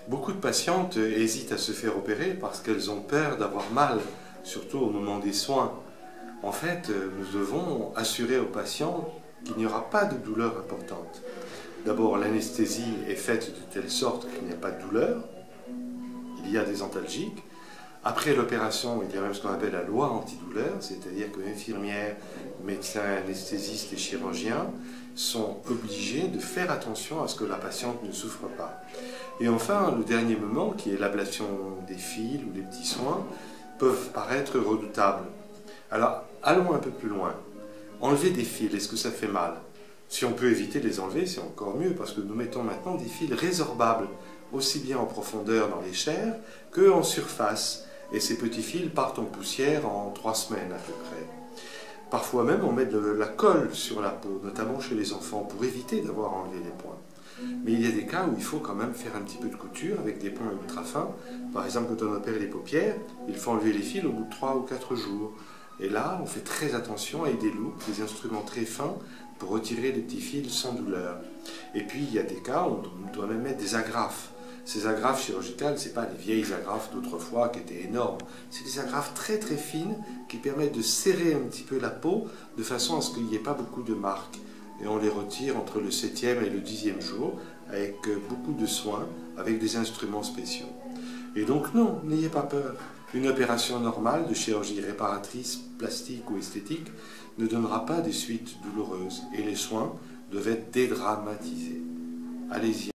Beaucoup de patientes hésitent à se faire opérer parce qu'elles ont peur d'avoir mal, surtout au moment des soins. En fait, nous devons assurer aux patients qu'il n'y aura pas de douleur importante. D'abord, l'anesthésie est faite de telle sorte qu'il n'y a pas de douleur. Il y a des antalgiques. Après l'opération, il y a même ce qu'on appelle la loi antidouleur, c'est-à-dire que infirmières, médecins, anesthésistes et chirurgiens sont obligés de faire attention à ce que la patiente ne souffre pas. Et enfin, le dernier moment, qui est l'ablation des fils ou des petits soins, peuvent paraître redoutables. Alors, allons un peu plus loin. Enlever des fils, est-ce que ça fait mal? Si on peut éviter de les enlever, c'est encore mieux, parce que nous mettons maintenant des fils résorbables, aussi bien en profondeur dans les chairs qu'en surface. Et ces petits fils partent en poussière en 3 semaines à peu près. Parfois même, on met de la colle sur la peau, notamment chez les enfants, pour éviter d'avoir enlevé les points. Mais il y a des cas où il faut quand même faire un petit peu de couture avec des points ultra fins. Par exemple, quand on opère les paupières, il faut enlever les fils au bout de 3 ou 4 jours. Et là, on fait très attention avec des loupes, des instruments très fins pour retirer les petits fils sans douleur. Et puis, il y a des cas où on doit même mettre des agrafes. Ces agrafes chirurgicales, ce n'est pas les vieilles agrafes d'autrefois qui étaient énormes. C'est des agrafes très très fines qui permettent de serrer un petit peu la peau de façon à ce qu'il n'y ait pas beaucoup de marques. Et on les retire entre le 7e et le 10e jour avec beaucoup de soins, avec des instruments spéciaux. Et donc non, n'ayez pas peur. Une opération normale de chirurgie réparatrice, plastique ou esthétique ne donnera pas des suites douloureuses et les soins doivent être dédramatisés. Allez-y.